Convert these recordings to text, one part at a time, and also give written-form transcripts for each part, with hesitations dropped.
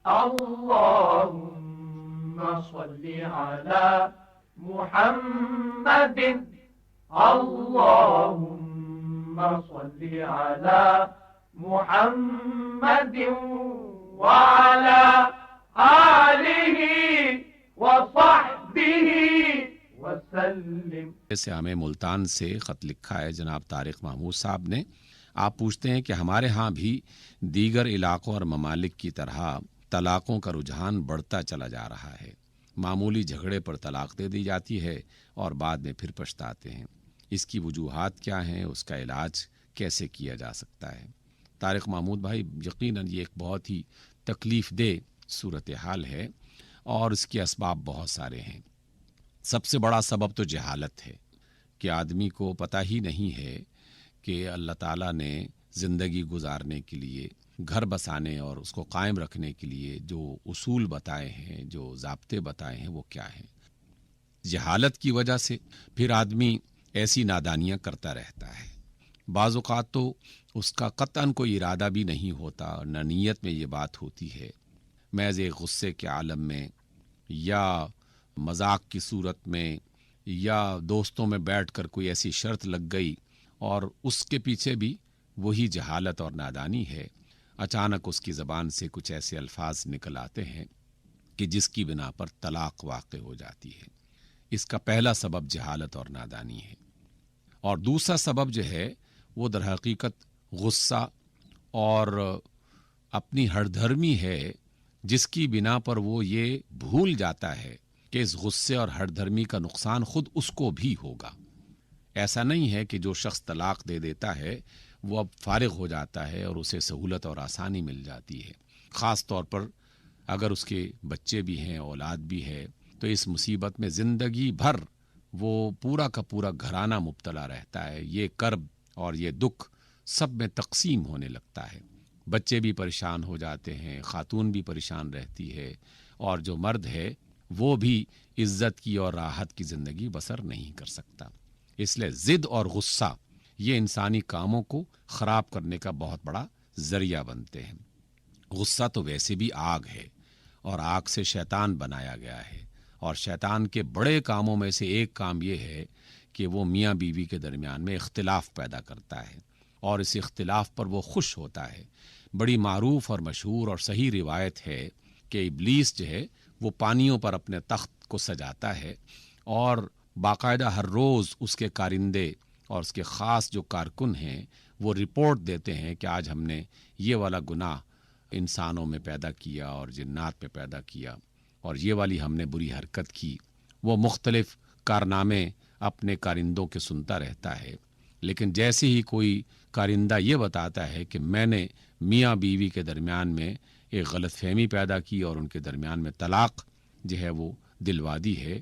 اللهم صل على محمد اللهم صل على محمد وعلى آله وصحبه وسلم۔ جیسے ہمیں ملتان سے خط لکھا ہے جناب طارق محمود صاحب نے، آپ پوچھتے ہیں کہ ہمارے ہاں بھی دیگر علاقوں اور ممالک کی طرح طلاقوں کا رجحان بڑھتا چلا جا رہا ہے۔ معمولی جھگڑے پر طلاق دے دی جاتی ہے اور بعد میں پھر پچھتاتے ہیں۔ اس کی وجوہات کیا ہیں، اس کا علاج کیسے کیا جا سکتا ہے؟ طارق محمود بھائی، یقیناً یہ ایک بہت ہی تکلیف دہ صورتحال ہے اور اس کے اسباب بہت سارے ہیں۔ سب سے بڑا سبب تو جہالت ہے کہ آدمی کو پتہ ہی نہیں ہے کہ اللہ تعالیٰ نے زندگی گزارنے کے لیے، گھر بسانے اور اس کو قائم رکھنے کے لیے جو اصول بتائے ہیں، جو ضابطے بتائے ہیں، وہ کیا ہیں۔ جہالت کی وجہ سے پھر آدمی ایسی نادانیاں کرتا رہتا ہے۔ بعض اوقات تو اس کا قطعاً کوئی ارادہ بھی نہیں ہوتا، نہ نیت میں یہ بات ہوتی ہے، محض ایک غصے کے عالم میں یا مذاق کی صورت میں یا دوستوں میں بیٹھ کر کوئی ایسی شرط لگ گئی اور اس کے پیچھے بھی وہی جہالت اور نادانی ہے۔ اچانک اس کی زبان سے کچھ ایسے الفاظ نکل آتے ہیں کہ جس کی بنا پر طلاق واقع ہو جاتی ہے۔ اس کا پہلا سبب جہالت اور نادانی ہے، اور دوسرا سبب جو ہے وہ در حقیقت غصہ اور اپنی ہر دھرمی ہے، جس کی بنا پر وہ یہ بھول جاتا ہے کہ اس غصے اور ہر دھرمی کا نقصان خود اس کو بھی ہوگا۔ ایسا نہیں ہے کہ جو شخص طلاق دے دیتا ہے وہ اب فارغ ہو جاتا ہے اور اسے سہولت اور آسانی مل جاتی ہے۔ خاص طور پر اگر اس کے بچے بھی ہیں، اولاد بھی ہے، تو اس مصیبت میں زندگی بھر وہ پورا کا پورا گھرانہ مبتلا رہتا ہے۔ یہ کرب اور یہ دکھ سب میں تقسیم ہونے لگتا ہے۔ بچے بھی پریشان ہو جاتے ہیں، خاتون بھی پریشان رہتی ہے، اور جو مرد ہے وہ بھی عزت کی اور راحت کی زندگی بسر نہیں کر سکتا۔ اس لیے ضد اور غصہ یہ انسانی کاموں کو خراب کرنے کا بہت بڑا ذریعہ بنتے ہیں۔ غصہ تو ویسے بھی آگ ہے، اور آگ سے شیطان بنایا گیا ہے، اور شیطان کے بڑے کاموں میں سے ایک کام یہ ہے کہ وہ میاں بیوی کے درمیان میں اختلاف پیدا کرتا ہے، اور اس اختلاف پر وہ خوش ہوتا ہے۔ بڑی معروف اور مشہور اور صحیح روایت ہے کہ ابلیس جو ہے وہ پانیوں پر اپنے تخت کو سجاتا ہے، اور باقاعدہ ہر روز اس کے کارندے اور اس کے خاص جو کارکن ہیں وہ رپورٹ دیتے ہیں کہ آج ہم نے یہ والا گناہ انسانوں میں پیدا کیا اور جنات میں پیدا کیا، اور یہ والی ہم نے بری حرکت کی۔ وہ مختلف کارنامے اپنے کارندوں کے سنتا رہتا ہے، لیکن جیسے ہی کوئی کارندہ یہ بتاتا ہے کہ میں نے میاں بیوی کے درمیان میں ایک غلط فہمی پیدا کی اور ان کے درمیان میں طلاق جو ہے وہ دلوا دی ہے،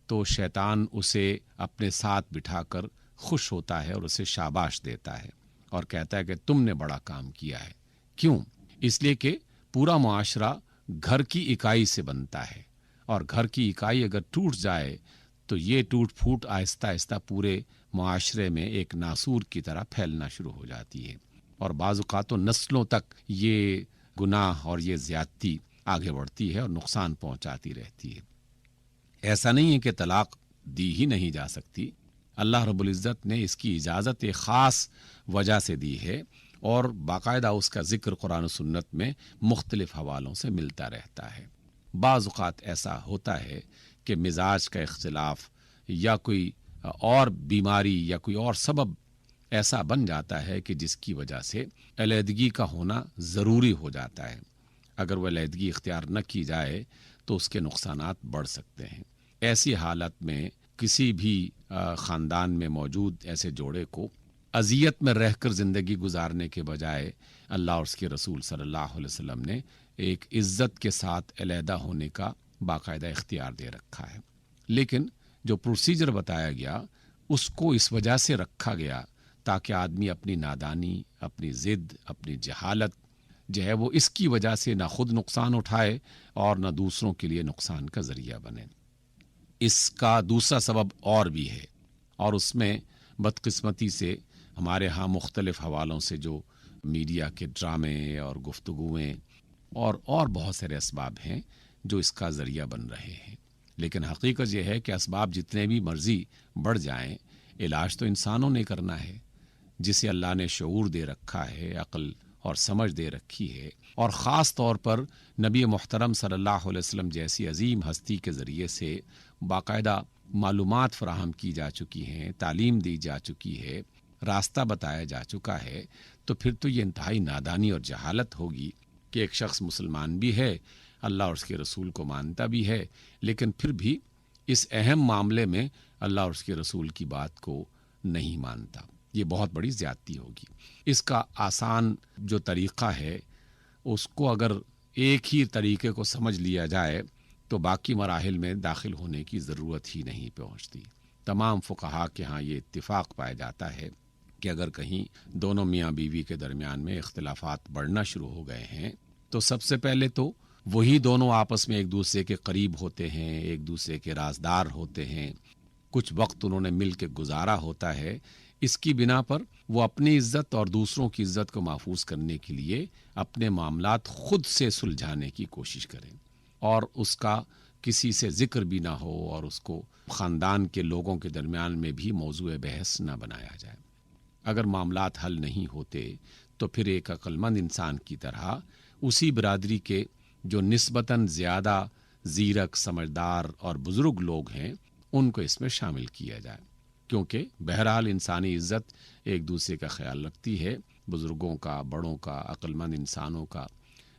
تو شیطان اسے اپنے ساتھ بٹھا کر خوش ہوتا ہے اور اسے شاباش دیتا ہے اور کہتا ہے کہ تم نے بڑا کام کیا ہے۔ کیوں؟ اس لیے کہ پورا معاشرہ گھر کی اکائی سے بنتا ہے، اور گھر کی اکائی اگر ٹوٹ جائے تو یہ ٹوٹ پھوٹ آہستہ آہستہ پورے معاشرے میں ایک ناسور کی طرح پھیلنا شروع ہو جاتی ہے، اور بعض اوقات تو نسلوں تک یہ گناہ اور یہ زیادتی آگے بڑھتی ہے اور نقصان پہنچاتی رہتی ہے۔ ایسا نہیں ہے کہ طلاق دی ہی نہیں جا سکتی، اللہ رب العزت نے اس کی اجازت ایک خاص وجہ سے دی ہے، اور باقاعدہ اس کا ذکر قرآن و سنت میں مختلف حوالوں سے ملتا رہتا ہے۔ بعض اوقات ایسا ہوتا ہے کہ مزاج کا اختلاف یا کوئی اور بیماری یا کوئی اور سبب ایسا بن جاتا ہے کہ جس کی وجہ سے علیحدگی کا ہونا ضروری ہو جاتا ہے۔ اگر وہ علیحدگی اختیار نہ کی جائے تو اس کے نقصانات بڑھ سکتے ہیں۔ ایسی حالت میں کسی بھی خاندان میں موجود ایسے جوڑے کو اذیت میں رہ کر زندگی گزارنے کے بجائے اللہ اور اس کے رسول صلی اللہ علیہ وسلم نے ایک عزت کے ساتھ علیحدہ ہونے کا باقاعدہ اختیار دے رکھا ہے۔ لیکن جو پروسیجر بتایا گیا اس کو اس وجہ سے رکھا گیا تاکہ آدمی اپنی نادانی، اپنی ضد، اپنی جہالت جو ہے وہ اس کی وجہ سے نہ خود نقصان اٹھائے اور نہ دوسروں کے لیے نقصان کا ذریعہ بنے۔ اس کا دوسرا سبب اور بھی ہے، اور اس میں بدقسمتی سے ہمارے ہاں مختلف حوالوں سے جو میڈیا کے ڈرامے اور گفتگویں اور بہت سارے اسباب ہیں جو اس کا ذریعہ بن رہے ہیں، لیکن حقیقت یہ ہے کہ اسباب جتنے بھی مرضی بڑھ جائیں، علاج تو انسانوں نے کرنا ہے، جسے اللہ نے شعور دے رکھا ہے، عقل اور سمجھ دے رکھی ہے، اور خاص طور پر نبی محترم صلی اللہ علیہ وسلم جیسی عظیم ہستی کے ذریعے سے باقاعدہ معلومات فراہم کی جا چکی ہیں، تعلیم دی جا چکی ہے، راستہ بتایا جا چکا ہے، تو پھر تو یہ انتہائی نادانی اور جہالت ہوگی کہ ایک شخص مسلمان بھی ہے، اللہ اور اس کے رسول کو مانتا بھی ہے، لیکن پھر بھی اس اہم معاملے میں اللہ اور اس کے رسول کی بات کو نہیں مانتا۔ یہ بہت بڑی زیادتی ہوگی۔ اس کا آسان جو طریقہ ہے، اس کو اگر ایک ہی طریقے کو سمجھ لیا جائے تو باقی مراحل میں داخل ہونے کی ضرورت ہی نہیں پہنچتی۔ تمام فقہا کے ہاں یہ اتفاق پایا جاتا ہے کہ اگر کہیں دونوں میاں بیوی کے درمیان میں اختلافات بڑھنا شروع ہو گئے ہیں تو سب سے پہلے تو وہی دونوں آپس میں ایک دوسرے کے قریب ہوتے ہیں، ایک دوسرے کے رازدار ہوتے ہیں، کچھ وقت انہوں نے مل کے گزارا ہوتا ہے، اس کی بنا پر وہ اپنی عزت اور دوسروں کی عزت کو محفوظ کرنے کے لیے اپنے معاملات خود سے سلجھانے کی کوشش کریں، اور اس کا کسی سے ذکر بھی نہ ہو، اور اس کو خاندان کے لوگوں کے درمیان میں بھی موضوع بحث نہ بنایا جائے۔ اگر معاملات حل نہیں ہوتے تو پھر ایک عقل مند انسان کی طرح اسی برادری کے جو نسبتاً زیادہ زیرک، سمجھدار اور بزرگ لوگ ہیں ان کو اس میں شامل کیا جائے، کیونکہ بہرحال انسانی عزت ایک دوسرے کا خیال رکھتی ہے، بزرگوں کا، بڑوں کا، عقل مند انسانوں کا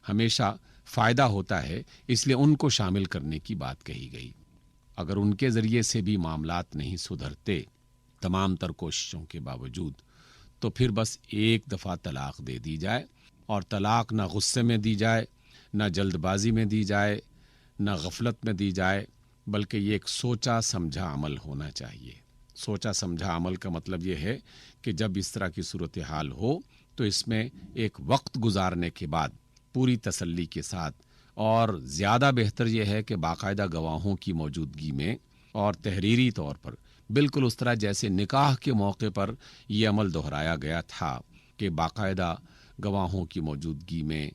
ہمیشہ فائدہ ہوتا ہے، اس لیے ان کو شامل کرنے کی بات کہی گئی۔ اگر ان کے ذریعے سے بھی معاملات نہیں سدھرتے تمام تر کوششوں کے باوجود، تو پھر بس ایک دفعہ طلاق دے دی جائے، اور طلاق نہ غصے میں دی جائے، نہ جلد بازی میں دی جائے، نہ غفلت میں دی جائے، بلکہ یہ ایک سوچا سمجھا عمل ہونا چاہیے۔ سوچا سمجھا عمل کا مطلب یہ ہے کہ جب اس طرح کی صورتحال ہو تو اس میں ایک وقت گزارنے کے بعد پوری تسلی کے ساتھ، اور زیادہ بہتر یہ ہے کہ باقاعدہ گواہوں کی موجودگی میں اور تحریری طور پر، بالکل اس طرح جیسے نکاح کے موقع پر یہ عمل دہرایا گیا تھا کہ باقاعدہ گواہوں کی موجودگی میں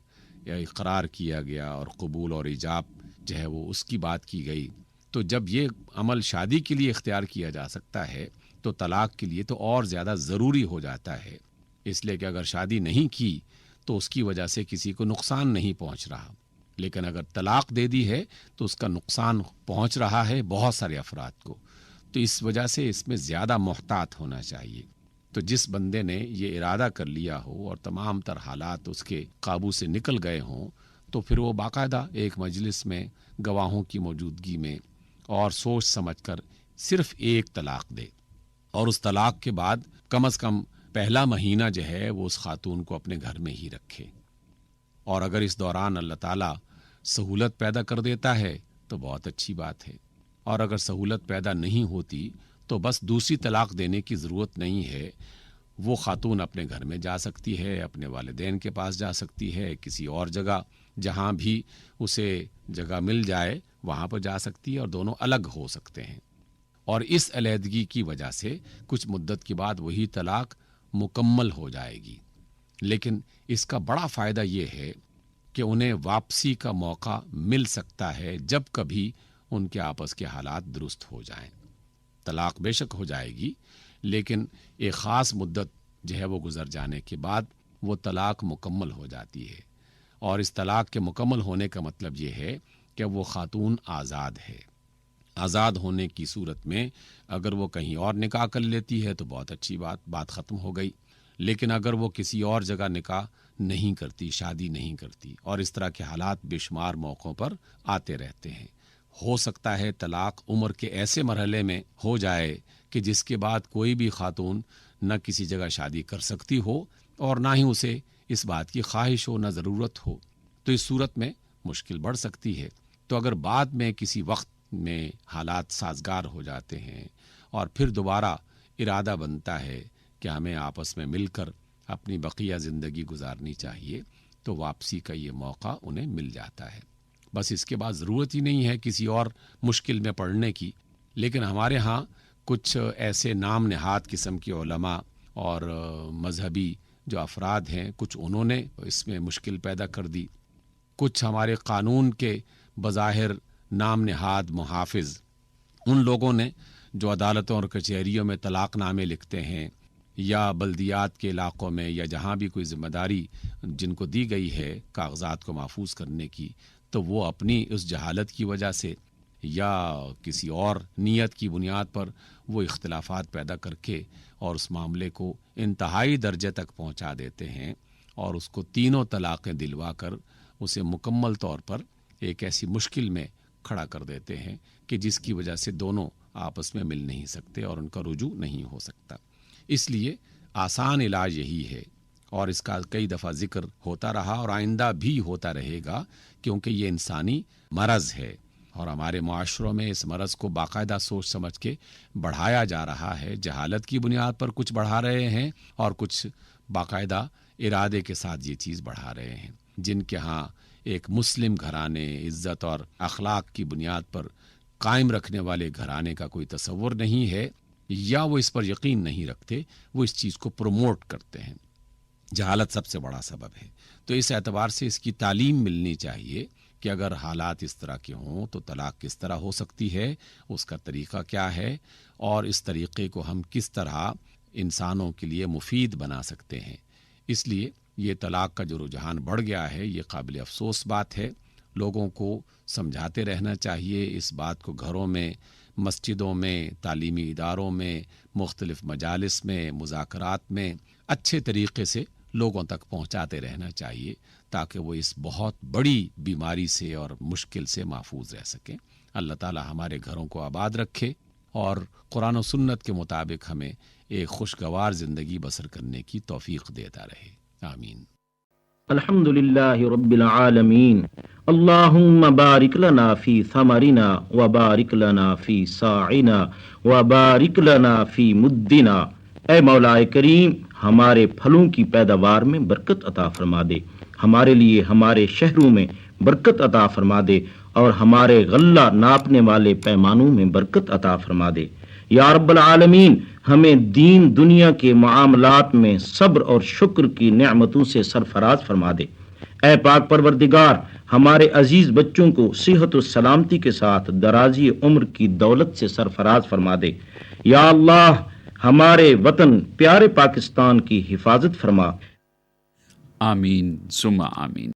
یا اقرار کیا گیا اور قبول اور ایجاب جو ہے وہ اس کی بات کی گئی، تو جب یہ عمل شادی کے لیے اختیار کیا جا سکتا ہے تو طلاق کے لیے تو اور زیادہ ضروری ہو جاتا ہے، اس لیے کہ اگر شادی نہیں کی تو اس کی وجہ سے کسی کو نقصان نہیں پہنچ رہا، لیکن اگر طلاق دے دی ہے تو اس کا نقصان پہنچ رہا ہے بہت سارے افراد کو، تو اس وجہ سے اس میں زیادہ محتاط ہونا چاہیے۔ تو جس بندے نے یہ ارادہ کر لیا ہو اور تمام تر حالات اس کے قابو سے نکل گئے ہوں، تو پھر وہ باقاعدہ ایک مجلس میں گواہوں کی موجودگی میں اور سوچ سمجھ کر صرف ایک طلاق دے، اور اس طلاق کے بعد کم از کم پہلا مہینہ جو ہے وہ اس خاتون کو اپنے گھر میں ہی رکھے، اور اگر اس دوران اللہ تعالیٰ سہولت پیدا کر دیتا ہے تو بہت اچھی بات ہے، اور اگر سہولت پیدا نہیں ہوتی تو بس دوسری طلاق دینے کی ضرورت نہیں ہے، وہ خاتون اپنے گھر میں جا سکتی ہے، اپنے والدین کے پاس جا سکتی ہے، کسی اور جگہ جہاں بھی اسے جگہ مل جائے وہاں پر جا سکتی ہے، اور دونوں الگ ہو سکتے ہیں، اور اس علیحدگی کی وجہ سے کچھ مدت کے بعد وہی طلاق مکمل ہو جائے گی۔ لیکن اس کا بڑا فائدہ یہ ہے کہ انہیں واپسی کا موقع مل سکتا ہے جب کبھی ان کے آپس کے حالات درست ہو جائیں۔ طلاق بے شک ہو جائے گی، لیکن ایک خاص مدت جو ہے وہ گزر جانے کے بعد وہ طلاق مکمل ہو جاتی ہے، اور اس طلاق کے مکمل ہونے کا مطلب یہ ہے کہ وہ خاتون آزاد ہے۔ آزاد ہونے کی صورت میں اگر وہ کہیں اور نکاح کر لیتی ہے تو بہت اچھی بات ختم ہو گئی، لیکن اگر وہ کسی اور جگہ نکاح نہیں کرتی، شادی نہیں کرتی، اور اس طرح کے حالات بے شمار موقعوں پر آتے رہتے ہیں، ہو سکتا ہے طلاق عمر کے ایسے مرحلے میں ہو جائے کہ جس کے بعد کوئی بھی خاتون نہ کسی جگہ شادی کر سکتی ہو اور نہ ہی اسے اس بات کی خواہش ہو، نہ ضرورت ہو، تو اس صورت میں مشکل بڑھ سکتی ہے۔ تو اگر بعد میں کسی وقت میں حالات سازگار ہو جاتے ہیں اور پھر دوبارہ ارادہ بنتا ہے کہ ہمیں آپس میں مل کر اپنی بقیہ زندگی گزارنی چاہیے، تو واپسی کا یہ موقع انہیں مل جاتا ہے۔ بس اس کے بعد ضرورت ہی نہیں ہے کسی اور مشکل میں پڑنے کی۔ لیکن ہمارے ہاں کچھ ایسے نام نہاد قسم کے علماء اور مذہبی جو افراد ہیں، کچھ انہوں نے اس میں مشکل پیدا کر دی کچھ ہمارے قانون کے بظاہر نام نہاد محافظ، ان لوگوں نے جو عدالتوں اور کچہریوں میں طلاق نامے لکھتے ہیں یا بلدیات کے علاقوں میں یا جہاں بھی کوئی ذمہ داری جن کو دی گئی ہے کاغذات کو محفوظ کرنے کی، تو وہ اپنی اس جہالت کی وجہ سے یا کسی اور نیت کی بنیاد پر وہ اختلافات پیدا کر کے اور اس معاملے کو انتہائی درجے تک پہنچا دیتے ہیں اور اس کو تینوں طلاقیں دلوا کر اسے مکمل طور پر ایک ایسی مشکل میں کھڑا کر دیتے ہیں کہ جس کی وجہ سے دونوں آپس میں مل نہیں سکتے اور ان کا رجوع نہیں ہو سکتا۔ اس لیے آسان علاج یہی ہے، اور اس کا کئی دفعہ ذکر ہوتا رہا اور آئندہ بھی ہوتا رہے گا، کیونکہ یہ انسانی مرض ہے اور ہمارے معاشروں میں اس مرض کو باقاعدہ سوچ سمجھ کے بڑھایا جا رہا ہے۔ جہالت کی بنیاد پر کچھ بڑھا رہے ہیں اور کچھ باقاعدہ ارادے کے ساتھ یہ چیز بڑھا رہے ہیں۔ جن کے ہاں ایک مسلم گھرانے عزت اور اخلاق کی بنیاد پر قائم رکھنے والے گھرانے کا کوئی تصور نہیں ہے یا وہ اس پر یقین نہیں رکھتے، وہ اس چیز کو پروموٹ کرتے ہیں۔ جہالت سب سے بڑا سبب ہے۔ تو اس اعتبار سے اس کی تعلیم ملنی چاہیے کہ اگر حالات اس طرح کے ہوں تو طلاق کس طرح ہو سکتی ہے، اس کا طریقہ کیا ہے، اور اس طریقے کو ہم کس طرح انسانوں کے لیے مفید بنا سکتے ہیں۔ اس لیے یہ طلاق کا جو رجحان بڑھ گیا ہے، یہ قابل افسوس بات ہے۔ لوگوں کو سمجھاتے رہنا چاہیے اس بات کو، گھروں میں، مسجدوں میں، تعلیمی اداروں میں، مختلف مجالس میں، مذاکرات میں اچھے طریقے سے لوگوں تک پہنچاتے رہنا چاہیے تاکہ وہ اس بہت بڑی بیماری سے اور مشکل سے محفوظ رہ سکیں۔ اللہ تعالی ہمارے گھروں کو آباد رکھے اور قرآن و سنت کے مطابق ہمیں ایک خوشگوار زندگی بسر کرنے کی توفیق دیتا رہے۔ آمین۔ الحمد للہ رب العالمین، اللہم بارک لنا فی ثمرنا وبارک لنا فی ساعنا وبارک لنا فی مدنا۔ اے مولا کریم، ہمارے پھلوں کی پیداوار میں برکت عطا فرما دے، ہمارے لیے ہمارے شہروں میں برکت عطا فرما دے اور ہمارے غلہ ناپنے والے پیمانوں میں برکت عطا فرما دے۔ یا رب العالمین، ہمیں دین دنیا کے معاملات میں صبر اور شکر کی نعمتوں سے سرفراز فرما دے۔ اے پاک پروردگار، ہمارے عزیز بچوں کو صحت و سلامتی کے ساتھ درازی عمر کی دولت سے سرفراز فرما دے۔ یا اللہ، ہمارے وطن پیارے پاکستان کی حفاظت فرما۔ آمین ثم آمین۔